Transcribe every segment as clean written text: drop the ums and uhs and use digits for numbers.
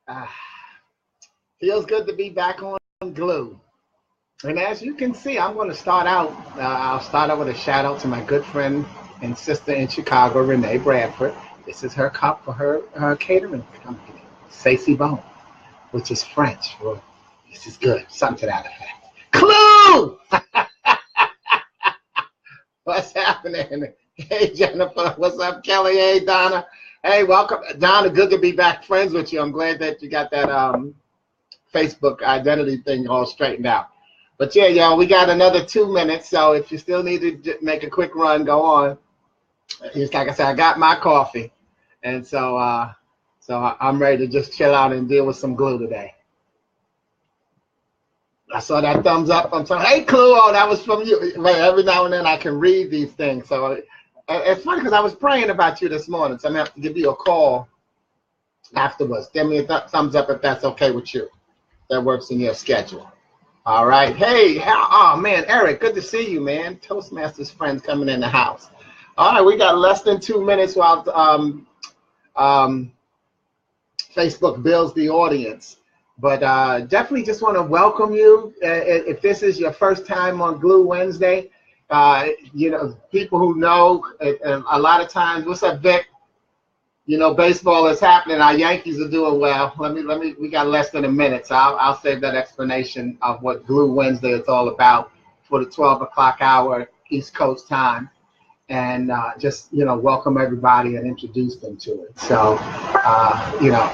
Ah, feels good to be back on Glue. And as you can see, I'm going to start out. I'll start out with a shout out to my good friend and sister in Chicago, Renee Bradford. This is her cup for her catering company, Stacey Bone, which is French. Well, this is good. Something to that effect. Clue! What's happening? Hey, Jennifer. What's up, Kelly? Hey, Donna. Hey, welcome. Donna, good to be back friends with you. I'm glad that you got that Facebook identity thing all straightened out. But yeah, y'all, we got another 2 minutes. So if you still need to make a quick run, go on. Just like I said, I got my coffee. And so I'm ready to just chill out and deal with some glue today. I saw that thumbs up. I'm saying, hey, Clue, oh, that was from you. Wait, every now and then I can read these things. So it's funny because I was praying about you this morning. So I'm going to have to give you a call afterwards. Give me a thumbs up if that's okay with you. That works in your schedule. All right. Hey, oh, man, Eric, good to see you, man. Toastmasters friends coming in the house. All right, we got less than 2 minutes while Facebook builds the audience. But definitely just want to welcome you. If this is your first time on Glue Wednesday, you know, people who know, a lot of times, what's up, Vic? You know, baseball is happening. Our Yankees are doing well. We got less than a minute, so I'll save that explanation of what Glue Wednesday is all about for the 12 o'clock hour East Coast time. And just, you know, welcome everybody and introduce them to it. So, you know,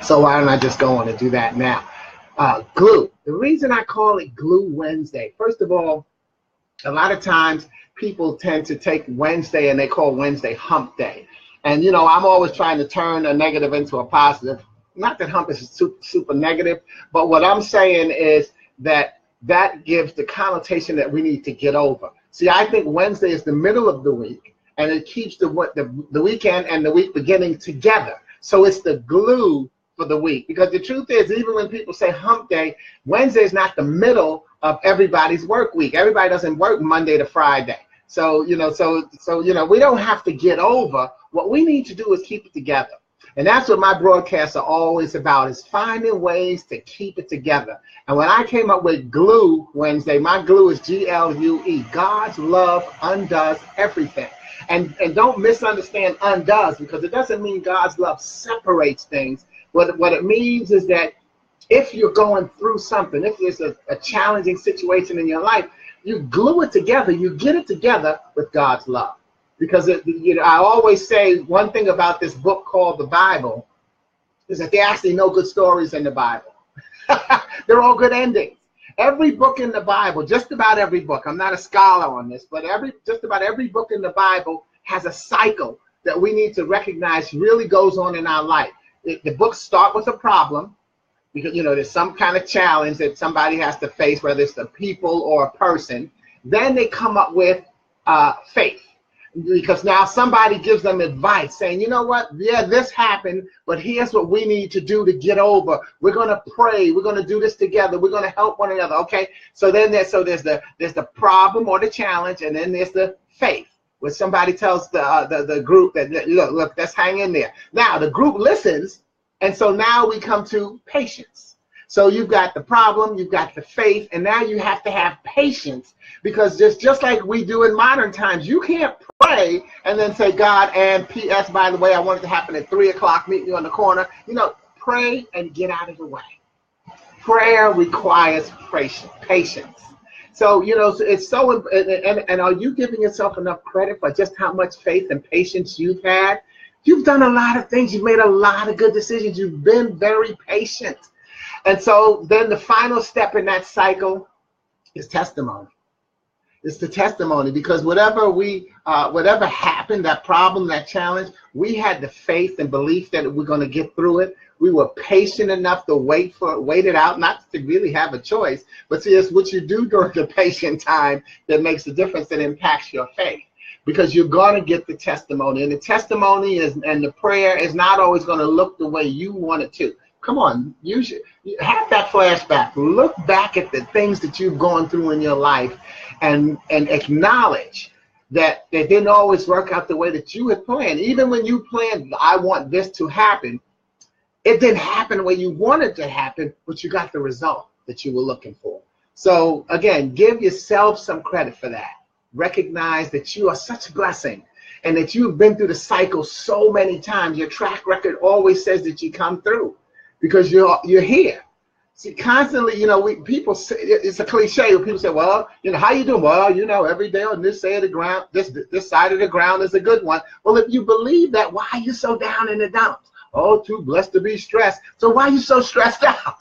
so why don't I just go on and do that now? Glue. The reason I call it Glue Wednesday, first of all, a lot of times people tend to take Wednesday and they call Wednesday hump day. And, you know, I'm always trying to turn a negative into a positive. Not that hump is super negative, but what I'm saying is that gives the connotation that we need to get over. See, I think Wednesday is the middle of the week, and it keeps the weekend and the week beginning together. So it's the glue for the week. Because the truth is, even when people say hump day, Wednesday is not the middle of everybody's work week. Everybody doesn't work Monday to Friday. So, you know, we don't have to get over. What we need to do is keep it together. And that's what my broadcasts are always about, is finding ways to keep it together. And when I came up with Glue Wednesday, my glue is Glue. God's love undoes everything. And don't misunderstand undoes, because it doesn't mean God's love separates things. What it means is that if you're going through something, if there's a challenging situation in your life, you glue it together, you get it together with God's love. Because you know, I always say one thing about this book called the Bible is that there are actually no good stories in the Bible. They're all good endings. Every book in the Bible, just about every book, I'm not a scholar on this, but just about every book in the Bible has a cycle that we need to recognize really goes on in our life. The books start with a problem, because, you know, there's some kind of challenge that somebody has to face, whether it's the people or a person. Then they come up with faith. Because now somebody gives them advice saying, you know what, yeah, this happened, but here's what we need to do to get over. We're going to pray. We're going to do this together. We're going to help one another. Okay. So then there's the problem or the challenge, and then there's the faith, where somebody tells the group that, look, let's hang in there. Now the group listens. And so now we come to patience. So you've got the problem, you've got the faith, and now you have to have patience, because just like we do in modern times, you can't pray and then say, God, and P.S., by the way, I want it to happen at 3 o'clock, meet you on the corner. You know, pray and get out of the way. Prayer requires patience. So, you know, it's so, and are you giving yourself enough credit for just how much faith and patience you've had? You've done a lot of things. You've made a lot of good decisions. You've been very patient. And so then the final step in that cycle is testimony. It's the testimony, because whatever happened, that problem, that challenge, we had the faith and belief that we're going to get through it. We were patient enough to wait it out, not to really have a choice, but see, it's what you do during the patient time that makes the difference, that impacts your faith. Because you're going to get the testimony, and the testimony and the prayer is not always going to look the way you want it to. Come on, you should have that flashback. Look back at the things that you've gone through in your life, and acknowledge that they didn't always work out the way that you had planned. Even when you planned, I want this to happen, It didn't happen the way you wanted to happen, but you got the result that you were looking for. So again, give yourself some credit for that. Recognize that you are such a blessing and that you've been through the cycle so many times. Your track record always says that you come through because you're here. See, constantly, people say, it's a cliche when people say, well, how you doing? Well, every day on this side of the ground, this side of the ground is a good one. Well, if you believe that, why are you so down in the dumps? Oh, too blessed to be stressed. So why are you so stressed out?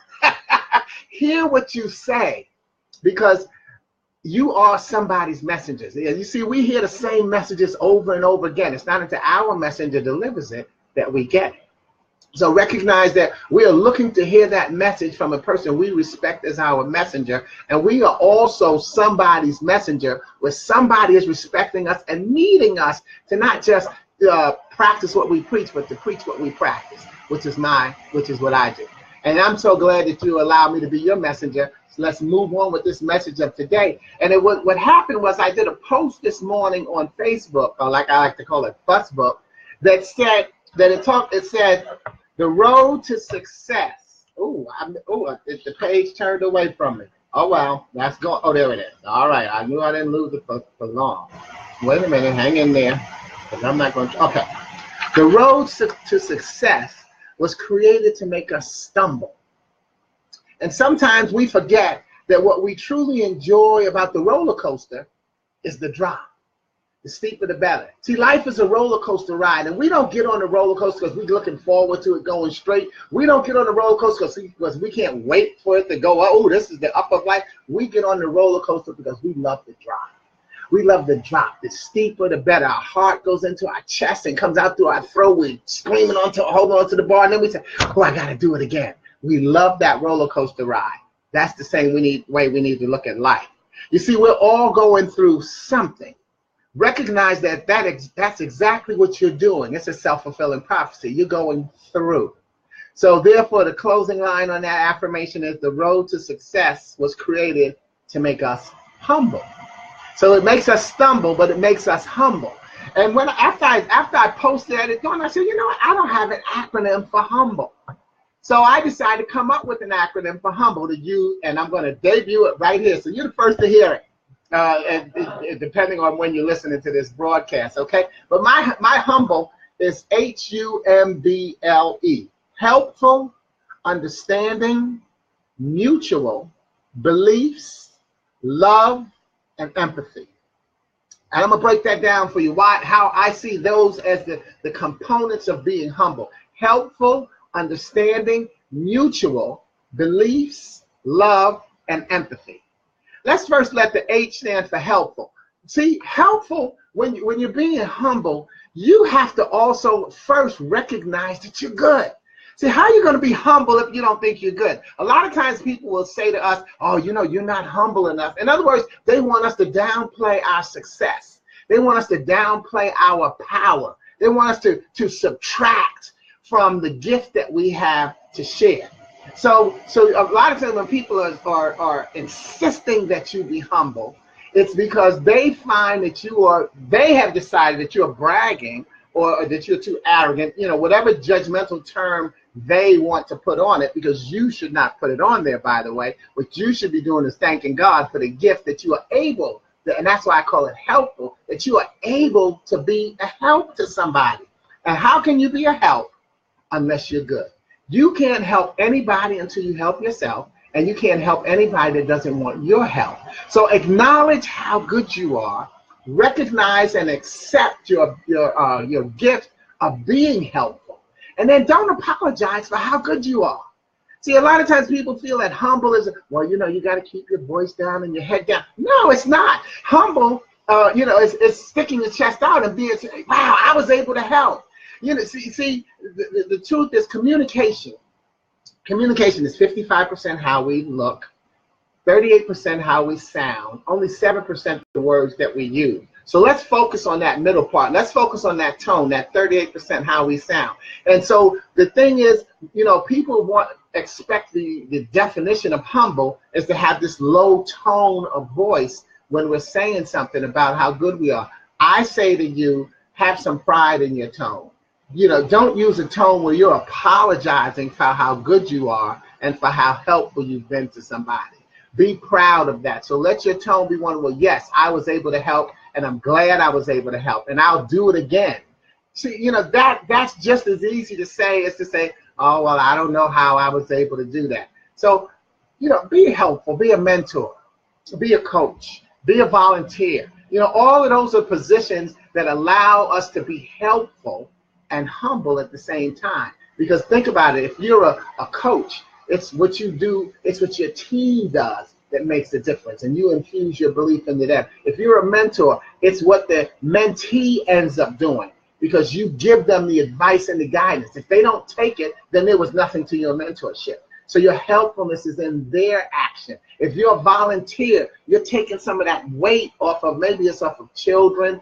Hear what you say, because you are somebody's messengers. You see, we hear the same messages over and over again. It's not until our messenger delivers it that we get it. So recognize that we are looking to hear that message from a person we respect as our messenger, and we are also somebody's messenger, where somebody is respecting us and needing us to not just practice what we preach, but to preach what we practice, which is what I do. And I'm so glad that you allow me to be your messenger. So let's move on with this message of today. And what happened was I did a post this morning on Facebook, or like I like to call it, Fussbook, that said it said the road to success. The page turned away from me. Oh well, that's going. Oh, there it is. All right, I knew I didn't lose it for long. Wait a minute, hang in there, because I'm not going to. Okay, the road to success was created to make us stumble. And sometimes we forget that what we truly enjoy about the roller coaster is the drop. The steeper the better. See, life is a roller coaster ride, and we don't get on the roller coaster because we're looking forward to it going straight. We don't get on the roller coaster because we can't wait for it to go, oh, this is the up of life. We get on the roller coaster because we love the drop. We love the drop. The steeper, the better. Our heart goes into our chest and comes out through our throat. We're screaming holding on to the bar, and then we say, oh, I got to do it again. We love that roller coaster ride. That's the same way we need to look at life. You see, we're all going through something. Recognize that's exactly what you're doing. It's a self-fulfilling prophecy. You're going through. So therefore, the closing line on that affirmation is the road to success was created to make us humble. So it makes us stumble, but it makes us humble. And after I posted that, I said, what? I don't have an acronym for humble. So I decided to come up with an acronym for humble to use, and I'm going to debut it right here. So you're the first to hear it, and depending on when you're listening to this broadcast, okay? But my humble is HUMBLE, helpful, understanding, mutual, beliefs, love, and empathy. And I'm going to break that down for you, how I see those as the components of being humble. Helpful, understanding, mutual, beliefs, love, and empathy. Let's first let the H stand for helpful. See, helpful, when you're being humble, you have to also first recognize that you're good. See, how are you going to be humble if you don't think you're good? A lot of times people will say to us, oh, you're not humble enough. In other words, they want us to downplay our success. They want us to downplay our power. They want us to subtract from the gift that we have to share. So a lot of times when people are insisting that you be humble, it's because they find that they have decided that you're bragging or that you're too arrogant, whatever judgmental term they want to put on it, because you should not put it on there, by the way. What you should be doing is thanking God for the gift that you are able, and that's why I call it helpful, that you are able to be a help to somebody. And how can you be a help unless you're good? You can't help anybody until you help yourself, and you can't help anybody that doesn't want your help. So acknowledge how good you are, recognize and accept your gift of being helpful. And then don't apologize for how good you are. See, a lot of times people feel that humble is, well, you got to keep your voice down and your head down. No, it's not. Humble, it's sticking your chest out and being, wow, I was able to help. See, the truth is communication. Communication is 55% how we look, 38% how we sound, only 7% the words that we use. So let's focus on that middle part. Let's focus on that tone, that 38% how we sound. And so the thing is, people expect the definition of humble is to have this low tone of voice when we're saying something about how good we are. I say to you, have some pride in your tone. don't use a tone where you're apologizing for how good you are and for how helpful you've been to somebody. Be proud of that. So let your tone be one, well, yes, I was able to help, and I'm glad I was able to help, and I'll do it again. See, that's just as easy to say as to say, oh, well, I don't know how I was able to do that. So, be helpful, be a mentor, be a coach, be a volunteer. All of those are positions that allow us to be helpful and humble at the same time. Because think about it, if you're a coach, it's what you do, it's what your team does that makes the difference, and you infuse your belief into them. If you're a mentor, it's what the mentee ends up doing, because you give them the advice and the guidance. If they don't take it, then there was nothing to your mentorship. So your helpfulness is in their action. If you're a volunteer, you're taking some of that weight off of, maybe it's off of children,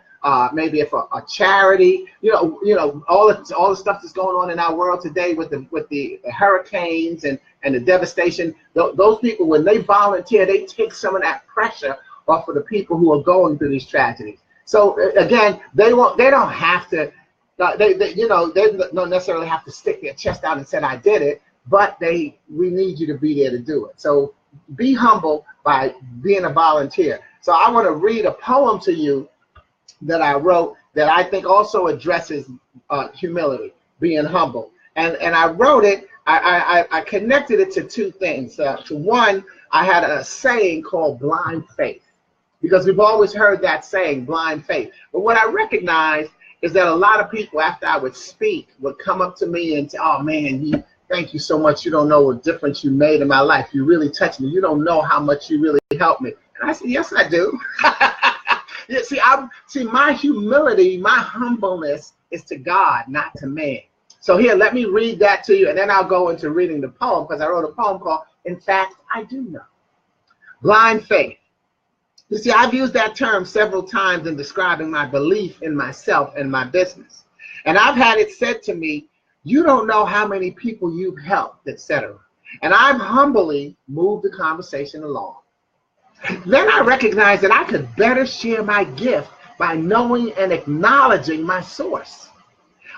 maybe if a charity, all the stuff that's going on in our world today with the hurricanes and the devastation. Those people, when they volunteer, they take some of that pressure off of the people who are going through these tragedies. So again, they don't have to, they don't necessarily have to stick their chest out and say, I did it, but we need you to be there to do it. So be humble by being a volunteer. So I want to read a poem to you that I wrote that I think also addresses humility, being humble. And I wrote it, I connected it to two things. To one, I had a saying called blind faith, because we've always heard that saying, blind faith. But what I recognized is that a lot of people, after I would speak, would come up to me and say, oh man, thank you so much. You don't know what difference you made in my life. You really touched me. You don't know how much you really helped me. And I said, yes, I do. Yeah, see, my humility, my humbleness is to God, not to man. So here, let me read that to you, and then I'll go into reading the poem, because I wrote a poem called, In Fact, I Do Know. Blind faith. You see, I've used that term several times in describing my belief in myself and my business. And I've had it said to me, you don't know how many people you've helped, etc. And I've humbly moved the conversation along. Then I recognized that I could better share my gift by knowing and acknowledging my source.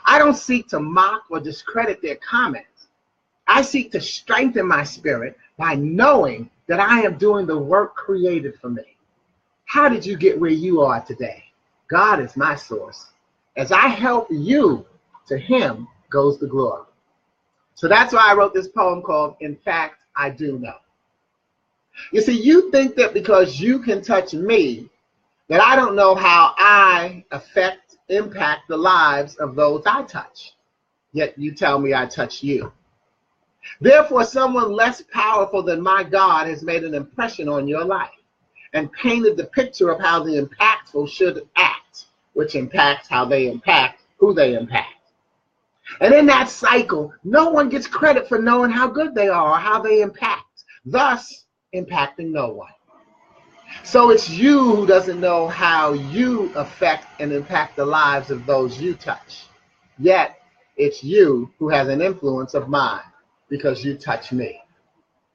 I don't seek to mock or discredit their comments. I seek to strengthen my spirit by knowing that I am doing the work created for me. How did you get where you are today? God is my source. As I help you, to him goes the glory. So that's why I wrote this poem called, In Fact, I Do Know. You see, you think that because you can touch me, that I don't know how I impact the lives of those I touch. Yet you tell me I touch you. Therefore, someone less powerful than my God has made an impression on your life and painted the picture of how the impactful should act, which impacts how they impact who they impact. And in that cycle, no one gets credit for knowing how good they are or how they impact, thus impacting no one. So it's you who doesn't know how you affect and impact the lives of those you touch. Yet it's you who has an influence of mine because you touch me.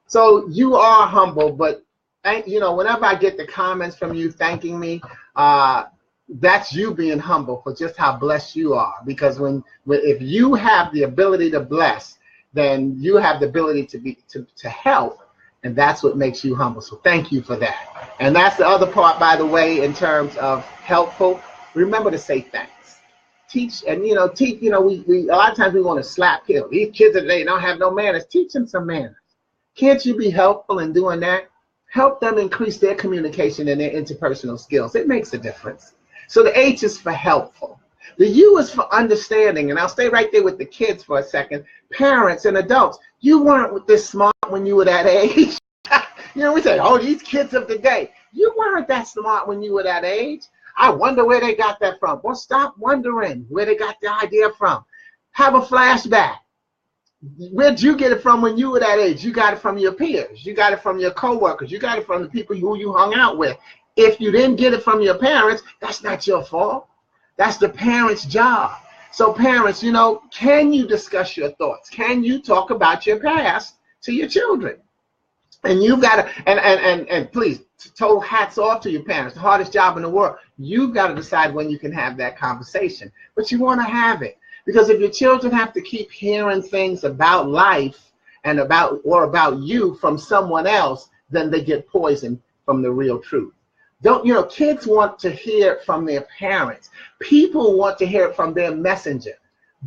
So you are humble, but whenever I get the comments from you thanking me, that's you being humble for just how blessed you are. Because if you have the ability to bless, then you have the ability to help, and that's what makes you humble. So thank you for that. And that's the other part, by the way, in terms of helpful. Remember to say thanks. Teach, and we a lot of times we want to slap kids. These kids today don't have no manners. Teach them some manners. Can't you be helpful in doing that? Help them increase their communication and their interpersonal skills. It makes a difference. So the H is for helpful. The U is for understanding, and I'll stay right there with the kids for a second. Parents and adults, you weren't this smart when you were that age. We say, oh, these kids of the day. You weren't that smart when you were that age. I wonder where they got that from. Well, stop wondering where they got the idea from. Have a flashback. Where'd you get it from when you were that age? You got it from your peers. You got it from your coworkers. You got it from the people who you hung out with. If you didn't get it from your parents, that's not your fault. That's the parents' job. So parents, can you discuss your thoughts? Can you talk about your past to your children? And you've got to, and please, total hats off to your parents, the hardest job in the world. You've got to decide when you can have that conversation, but you want to have it. Because if your children have to keep hearing things about life and about you from someone else, then they get poisoned from the real truth. Kids want to hear it from their parents. People want to hear it from their messenger.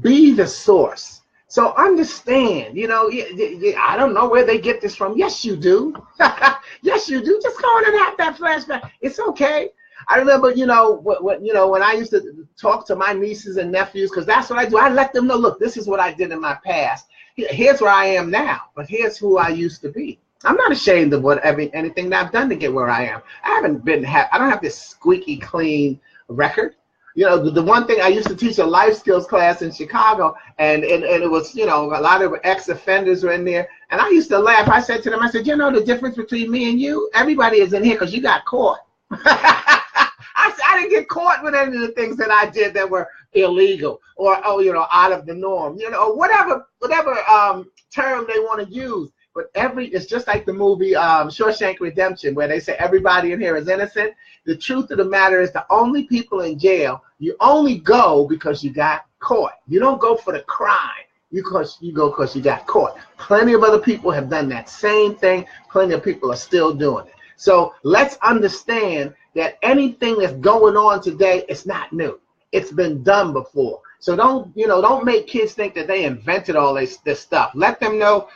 Be the source. So understand, I don't know where they get this from. Yes, you do. Yes, you do. Just go on and have that flashback. It's okay. I remember, when I used to talk to my nieces and nephews, because that's what I do. I let them know, look, this is what I did in my past. Here's where I am now, but here's who I used to be. I'm not ashamed of anything that I've done to get where I am. I don't have this squeaky clean record. The one thing, I used to teach a life skills class in Chicago, and it was, a lot of ex-offenders were in there, and I used to laugh. I said to them, the difference between me and you, everybody is in here because you got caught. I didn't get caught with any of the things that I did that were illegal or out of the norm, or whatever term they want to use. But it's just like the movie Shawshank Redemption, where they say everybody in here is innocent. The truth of the matter is, the only people in jail, you only go because you got caught. You don't go for the crime. You go because you got caught. Plenty of other people have done that same thing. Plenty of people are still doing it. So let's understand that anything that's going on today is not new. It's been done before. So don't make kids think that they invented all this stuff. Let them know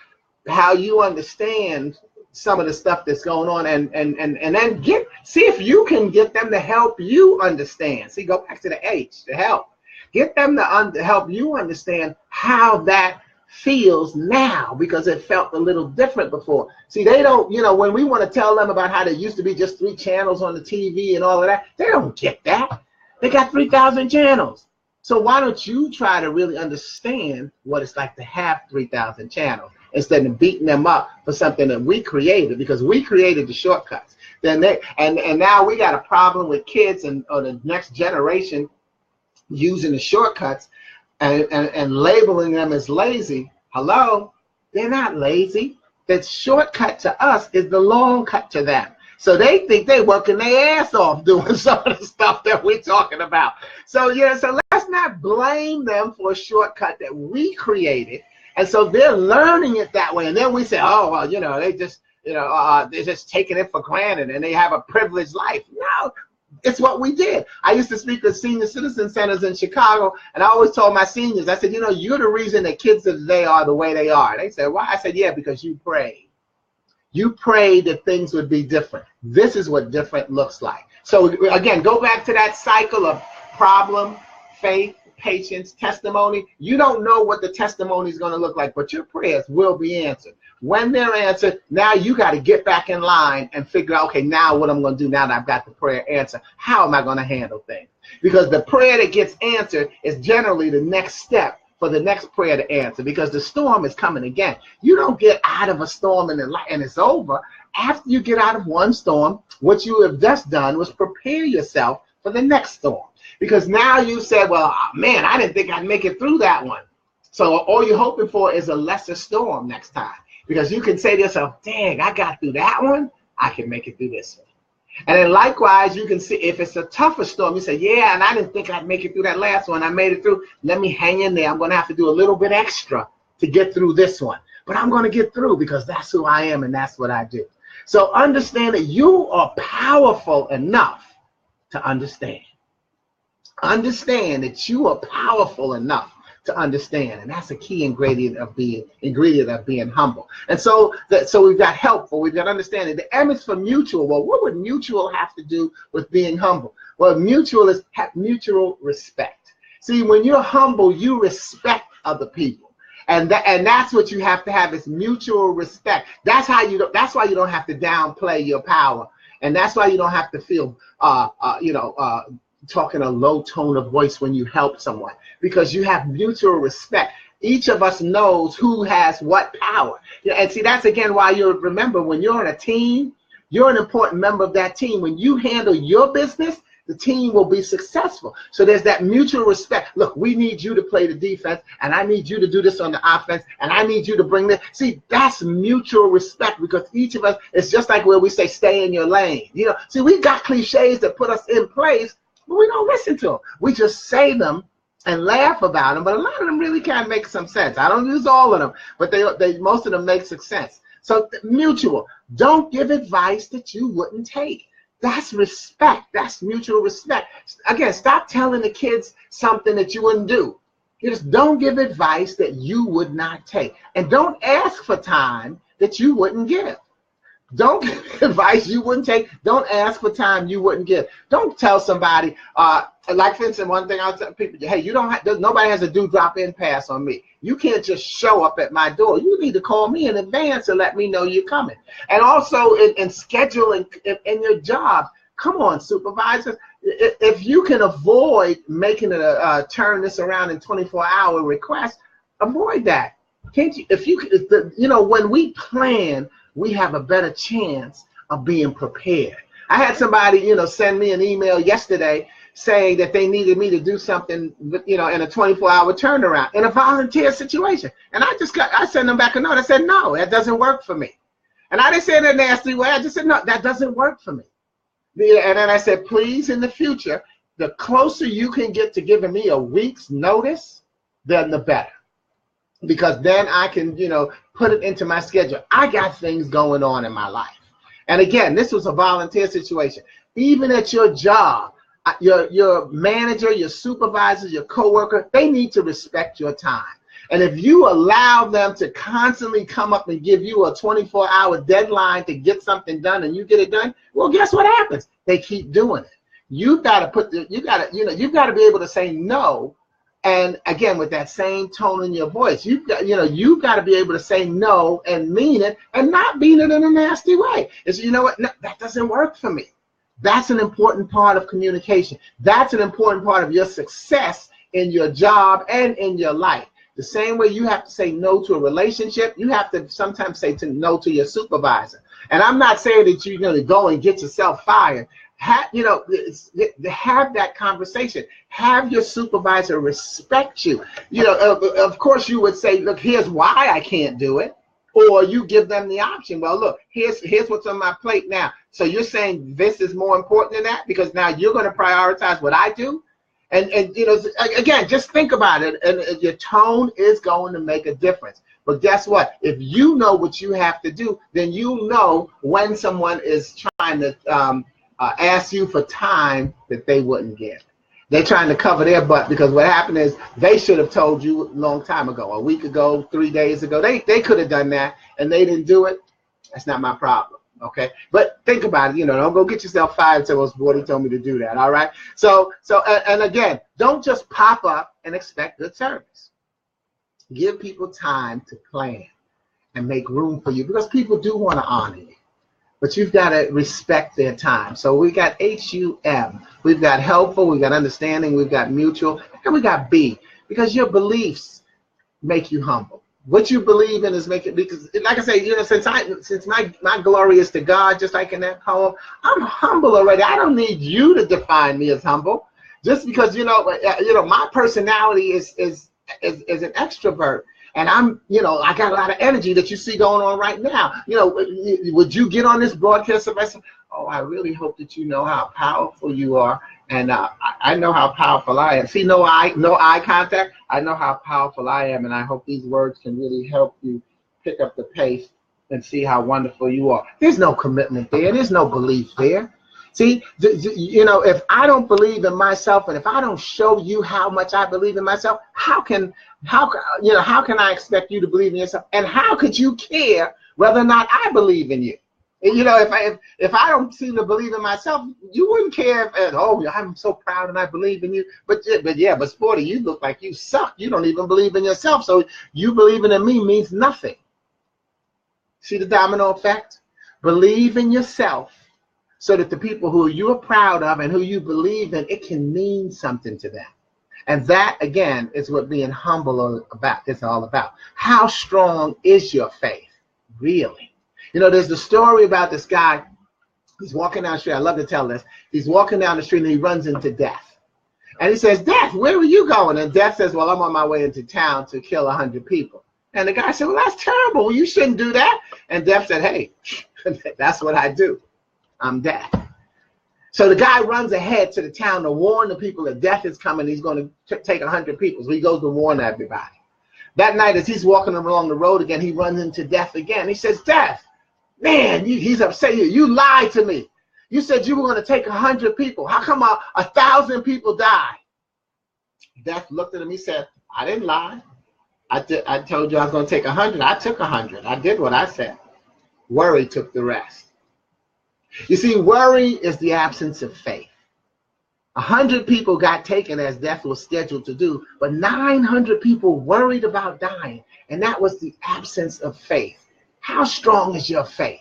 how you understand some of the stuff that's going on, and then see if you can get them to help you understand. See, go back to the H, to help. Get them to help you understand how that feels now, because it felt a little different before. See, they don't, when we want to tell them about how there used to be just 3 channels on the TV and all of that, they don't get that. They got 3,000 channels. So why don't you try to really understand what it's like to have 3,000 channels instead of beating them up for something that we created, because we created the shortcuts. Then and now we got a problem with kids or the next generation using the shortcuts and labeling them as lazy. Hello, they're not lazy. The shortcut to us is the long cut to them. So they think they're working their ass off doing some of the stuff that we're talking about. So so let's not blame them for a shortcut that we created. And so they're learning it that way. And then we say, oh, well, they just, they're just taking it for granted and they have a privileged life. No, it's what we did. I used to speak at senior citizen centers in Chicago, and I always told my seniors, I said, you're the reason that kids of today are the way they are. They said, why? I said, yeah, because you prayed. You prayed that things would be different. This is what different looks like. So again, go back to that cycle of problem, faith, patience, testimony. You don't know what the testimony is going to look like, but your prayers will be answered. When they're answered, now you got to get back in line and figure out, okay, now what I'm going to do now that I've got the prayer answer. How am I going to handle things? Because the prayer that gets answered is generally the next step for the next prayer to answer, because the storm is coming again. You don't get out of a storm and it's over. After you get out of one storm, what you have just done was prepare yourself for the next storm. Because now you said, well, man, I didn't think I'd make it through that one. So all you're hoping for is a lesser storm next time. Because you can say to yourself, dang, I got through that one, I can make it through this one. And then likewise, you can see if it's a tougher storm, you say, yeah, and I didn't think I'd make it through that last one. I made it through. Let me hang in there. I'm going to have to do a little bit extra to get through this one. But I'm going to get through because that's who I am and that's what I do. So understand that you are powerful enough to understand. Understand that you are powerful enough to understand, and that's a key ingredient of being humble. And so we've got helpful, we've got understanding. The M is for mutual. Well, what would mutual have to do with being humble? Well, mutual is mutual respect. See, when you're humble, you respect other people, and that's what you have to have, is mutual respect. That's why you don't have to downplay your power, and that's why you don't have to feel talking a low tone of voice when you help someone, because you have mutual respect. Each of us knows who has what power. And see, that's again why remember, when you're on a team, you're an important member of that team. When you handle your business, the team will be successful. So there's that mutual respect. Look, we need you to play the defense, and I need you to do this on the offense, and I need you to bring this. See, that's mutual respect, because each of us, it's just like where we say, stay in your lane. See, we got cliches that put us in place, but we don't listen to them. We just say them and laugh about them, but a lot of them really can make some sense. I don't use all of them, but they most of them make some sense. So mutual. Don't give advice that you wouldn't take. That's respect. That's mutual respect. Again, stop telling the kids something that you wouldn't do. You just don't give advice that you would not take. And don't ask for time that you wouldn't give. Don't give advice you wouldn't take. Don't ask for time you wouldn't give. Don't tell somebody, like for instance, one thing I'll tell people, hey, you don't have, nobody has a due drop-in pass on me. You can't just show up at my door. You need to call me in advance and let me know you're coming. And also in scheduling in your job, come on, supervisors. If you can avoid making it turn this around in 24-hour requests, avoid that. Can't you? If you know, when we plan, we have a better chance of being prepared. I had somebody, you know, send me an email yesterday saying that they needed me to do something, you know, in a 24-hour turnaround in a volunteer situation. And I sent them back a note. I said, no, that doesn't work for me. And I didn't say it in a nasty way. I just said, no, that doesn't work for me. And then I said, please, in the future, the closer you can get to giving me a week's notice, then the better. Because then I can, you know, put it into my schedule. I got things going on in my life. And again, this was a volunteer situation. Even at your job, your manager, your supervisor, your coworker, they need to respect your time. And if you allow them to constantly come up and give you a 24-hour deadline to get something done and you get it done, well, guess what happens? They keep doing it. You've got to you've got to be able to say no. And again, with that same tone in your voice, you've got to be able to say no and mean it, and not mean it in a nasty way. It's, you know what, no, that doesn't work for me. That's an important part of communication. That's an important part of your success in your job and in your life. The same way you have to say no to a relationship, you have to sometimes say no to your supervisor. And I'm not saying that you're going to go and get yourself fired. Have that conversation. Have your supervisor respect you. Of course, you would say, look, here's why I can't do it. Or you give them the option. Well, look, here's what's on my plate now. So you're saying this is more important than that because now you're going to prioritize what I do. And again, just think about it. And your tone is going to make a difference. But guess what? If you know what you have to do, then you know when someone is trying to ask you for time that they wouldn't give. They're trying to cover their butt because what happened is they should have told you a long time ago, a week ago, 3 days ago. They could have done that and they didn't do it. That's not my problem. Okay, but think about it. Don't go get yourself fired until those 40 told me to do that. All right. So and again, don't just pop up and expect good service. Give people time to plan and make room for you because people do want to honor you. But you've got to respect their time. So we got HUM. We've got helpful, we've got understanding, we've got mutual, and we got B, because your beliefs make you humble. What you believe in is making, because like I say, since my glory is to God, just like in that poem, I'm humble already. I don't need you to define me as humble. Just because my personality is an extrovert. And I got a lot of energy that you see going on right now. Would you get on this broadcast and say, oh, I really hope that you know how powerful you are. And I know how powerful I am. See, no eye contact. I know how powerful I am. And I hope these words can really help you pick up the pace and see how wonderful you are. There's no commitment there. There's no belief there. See, if I don't believe in myself and if I don't show you how much I believe in myself, how can I expect you to believe in yourself? And how could you care whether or not I believe in you? If I don't seem to believe in myself, you wouldn't care I'm so proud and I believe in you. But Sporty, you look like you suck. You don't even believe in yourself. So you believing in me means nothing. See the domino effect? Believe in yourself so that the people who you're proud of and who you believe in, it can mean something to them. And that, again, is what being humble is all about. How strong is your faith, really? There's the story about this guy. He's walking down the street. I love to tell this. He's walking down the street and he runs into Death. And he says, Death, where were you going? And Death says, well, I'm on my way into town to kill 100 people. And the guy said, well, that's terrible. Well, you shouldn't do that. And Death said, hey, that's what I do. I'm Death. So the guy runs ahead to the town to warn the people that death is coming. He's going to take 100 people. So he goes to warn everybody. That night, as he's walking along the road again, he runs into Death again. He says, Death, man, he's upset. You lied to me. You said you were going to take 100 people. How come 1,000 people died? Death looked at him. He said, I didn't lie. I told you I was going to take 100. I took 100. I did what I said. Worry took the rest. You see, worry is the absence of faith. 100 people got taken as death was scheduled to do, but 900 people worried about dying, and that was the absence of faith. How strong is your faith?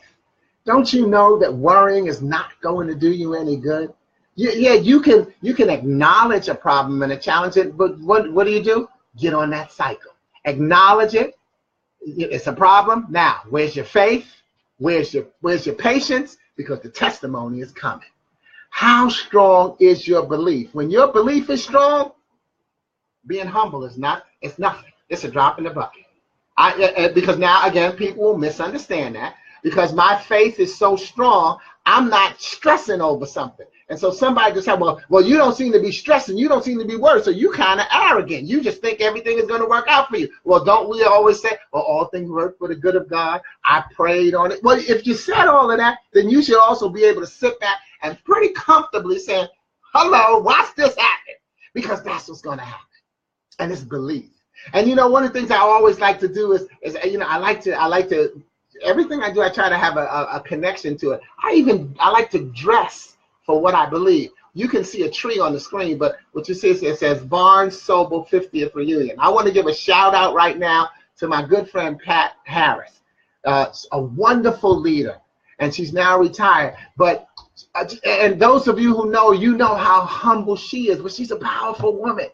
Don't you know that worrying is not going to do you any good? Yeah, you can acknowledge a problem and a challenge it, but what do? Get on that cycle. Acknowledge it. It's a problem. Now, where's your faith? Where's your patience? Because the testimony is coming. How strong is your belief? When your belief is strong, being humble it's nothing. It's a drop in the bucket. Because now, again, people will misunderstand that. Because my faith is so strong, I'm not stressing over something. And so somebody just said, well, you don't seem to be stressing. You don't seem to be worried. So you kind of arrogant. You just think everything is going to work out for you. Well, don't we always say, well, all things work for the good of God? I prayed on it. Well, if you said all of that, then you should also be able to sit back and pretty comfortably say, hello, watch this happen. Because that's what's going to happen. And it's belief. And, one of the things I always like to do is I like to, everything I do, I try to have a connection to it. I like to dress for what I believe. You can see a tree on the screen, but what you see is it says Barnes Sobel 50th Reunion. I want to give a shout out right now to my good friend Pat Harris, a wonderful leader, and she's now retired. But and those of you who know how humble she is, but she's a powerful woman.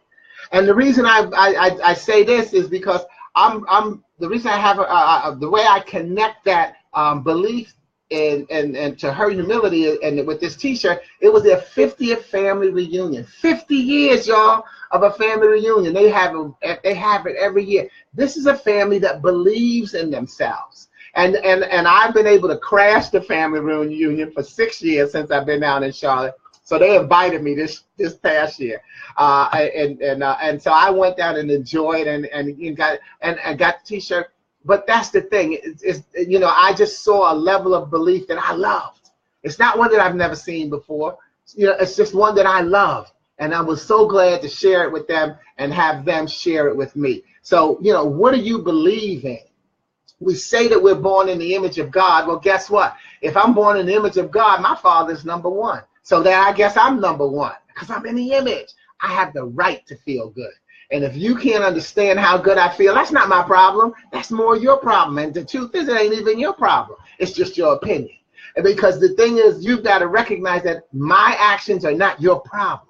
And the reason I say this is because the reason I have the way I connect that belief and to her humility and with this t-shirt, it was their 50th family reunion. 50 years, y'all, of a family reunion. They have it every year. This is a family that believes in themselves. And I've been able to crash the family reunion for 6 years since I've been down in Charlotte. So they invited me this past year, and so I went down and enjoyed and got the t-shirt. But that's the thing. I just saw a level of belief that I loved. It's not one that I've never seen before. It's just one that I loved, and I was so glad to share it with them and have them share it with me. So, what do you believe in? We say that we're born in the image of God. Well, guess what? If I'm born in the image of God, my Father's number one. So then I guess I'm number one because I'm in the image. I have the right to feel good. And if you can't understand how good I feel, that's not my problem. That's more your problem. And the truth is, it ain't even your problem. It's just your opinion. And because the thing is, you've got to recognize that my actions are not your problem.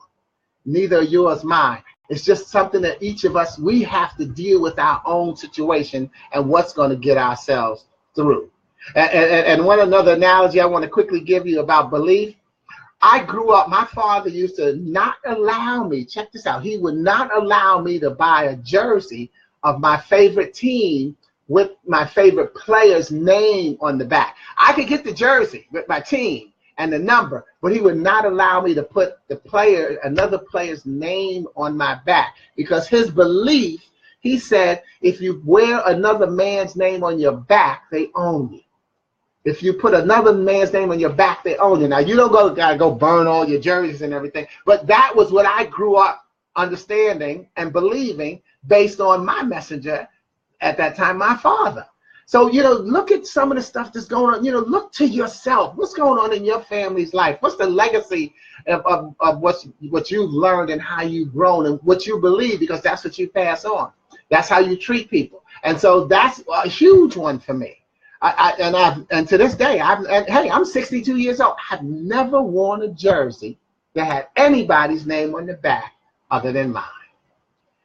Neither are yours mine. It's just something that each of us, we have to deal with our own situation and what's going to get ourselves through. And one another analogy I want to quickly give you about belief. I grew up, my father used to not allow me, check this out, he would not allow me to buy a jersey of my favorite team with my favorite player's name on the back. I could get the jersey with my team and the number, but he would not allow me to put another player's name on my back because his belief, he said, if you wear another man's name on your back, they own you. If you put another man's name on your back, they own you. Now, you don't gotta go burn all your jerseys and everything, but that was what I grew up understanding and believing based on my messenger at that time, my father. So, look at some of the stuff that's going on. Look to yourself. What's going on in your family's life? What's the legacy of what you've learned and how you've grown and what you believe, because that's what you pass on. That's how you treat people. And so that's a huge one for me. And to this day, I'm 62 years old. I've never worn a jersey that had anybody's name on the back other than mine.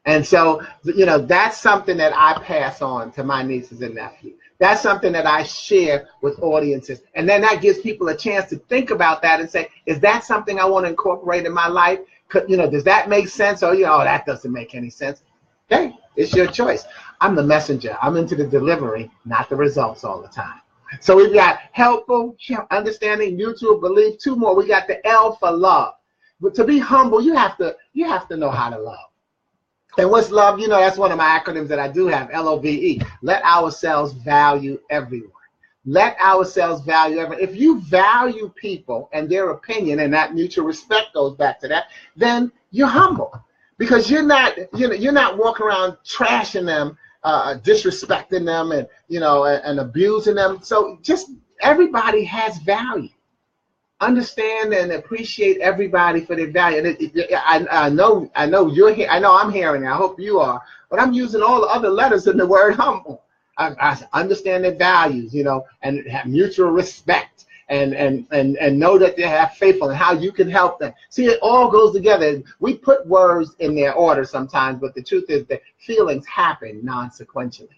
And so, that's something that I pass on to my nieces and nephews. That's something that I share with audiences. And then that gives people a chance to think about that and say, is that something I want to incorporate in my life? Does that make sense? Or, that doesn't make any sense. Hey, it's your choice. I'm the messenger. I'm into the delivery, not the results all the time. So we've got helpful, understanding, mutual belief. Two more. We got the L for love. But to be humble, you have to know how to love. And what's love? You know, that's one of my acronyms that I do have, LOVE. Let ourselves value everyone. Let ourselves value everyone. If you value people and their opinion, and that mutual respect goes back to that, then you're humble, because you're not walking around trashing them, disrespecting them, and and abusing them. So just everybody has value. Understand and appreciate everybody for their value. And I know you're here. I know I'm hearing it. I hope you are. But I'm using all the other letters in the word humble. I understand their values, and have mutual respect, and know that they have faithfulness and how you can help them. See, it all goes together. We put words in their order sometimes, but the truth is that feelings happen non-sequentially.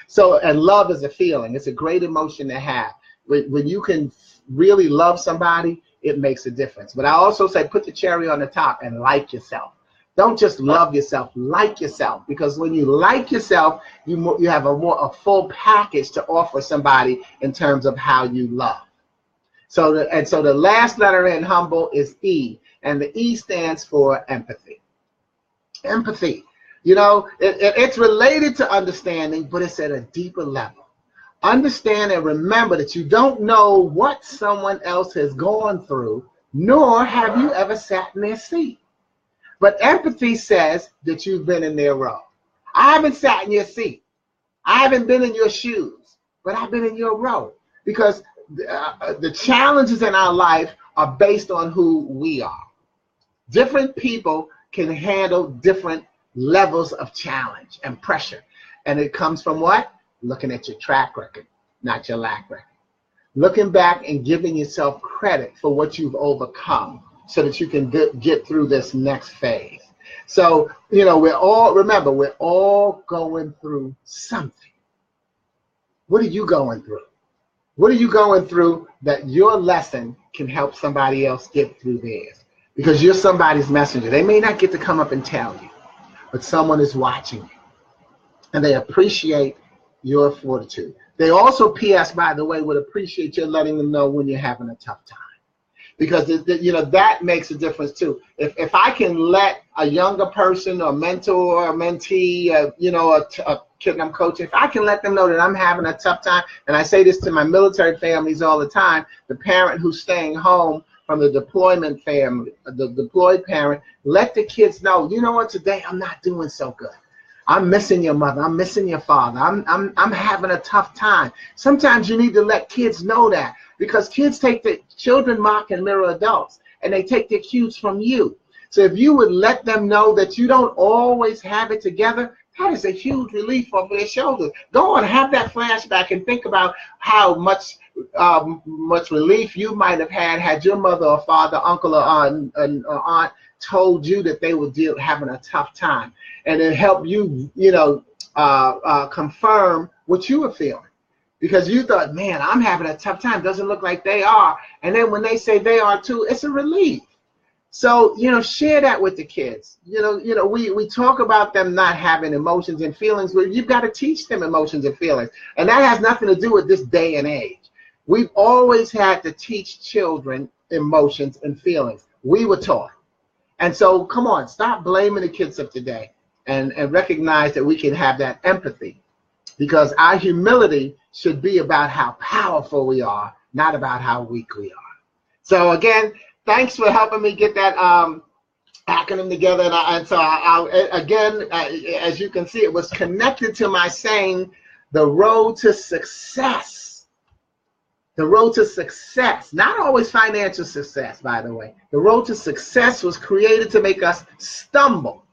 So, and love is a feeling. It's a great emotion to have. When you can really love somebody, it makes a difference. But I also say put the cherry on the top and like yourself. Don't just love yourself, like yourself, because when you like yourself, you have a full package to offer somebody in terms of how you love. So the last letter in humble is E, and the E stands for empathy. Empathy, it's related to understanding, but it's at a deeper level. Understand and remember that you don't know what someone else has gone through, nor have you ever sat in their seat. But empathy says that you've been in their row. I haven't sat in your seat. I haven't been in your shoes, but I've been in your row, because the challenges in our life are based on who we are. Different people can handle different levels of challenge and pressure. And it comes from what? Looking at your track record, not your lack record. Looking back and giving yourself credit for what you've overcome so that you can get through this next phase. So, we're all going through something. What are you going through? What are you going through that your lesson can help somebody else get through theirs? Because you're somebody's messenger. They may not get to come up and tell you, but someone is watching you, and they appreciate your fortitude. They also, P.S., by the way, would appreciate you letting them know when you're having a tough time, because that makes a difference too. If I can let a younger person, or mentor, or mentee, a kid I'm coaching, if I can let them know that I'm having a tough time, and I say this to my military families all the time, the parent who's staying home from the deployment family, the deployed parent, let the kids know, what, today I'm not doing so good. I'm missing your mother. I'm missing your father. I'm having a tough time. Sometimes you need to let kids know that, because children mock and mirror adults, and they take their cues from you. So if you would let them know that you don't always have it together, that is a huge relief off their shoulders. Go on, have that flashback and think about how much relief you might have had your mother or father, uncle or aunt told you that they were having a tough time, and it helped you, confirm what you were feeling, because you thought, man, I'm having a tough time. Doesn't look like they are. And then when they say they are too, it's a relief. So, share that with the kids. We talk about them not having emotions and feelings, but you've got to teach them emotions and feelings. And that has nothing to do with this day and age. We've always had to teach children emotions and feelings. We were taught. And so, come on, stop blaming the kids of today, and recognize that we can have that empathy, because our humility should be about how powerful we are, not about how weak we are. So again, thanks for helping me get that acronym together. Again, as you can see, it was connected to my saying, the road to success. The road to success, not always financial success, by the way. The road to success was created to make us stumble.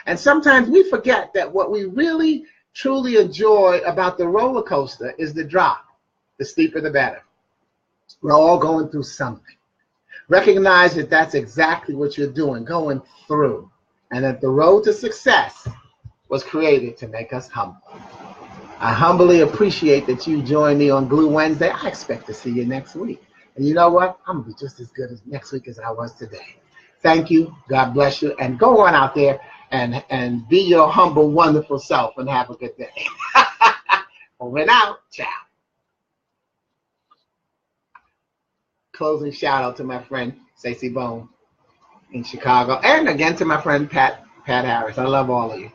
And sometimes we forget that what we really, truly enjoy about the roller coaster is the drop. The steeper, the better. We're all going through something. Recognize that that's exactly what you're doing, going through. And that the road to success was created to make us humble. I humbly appreciate that you joined me on Glue Wednesday. I expect to see you next week. And you know what? I'm going to be just as good as next week as I was today. Thank you. God bless you. And go on out there and be your humble, wonderful self, and have a good day. Over and out. Ciao. closing shout out to my friend Stacey Bone in Chicago, and again to my friend Pat Harris. I love all of you.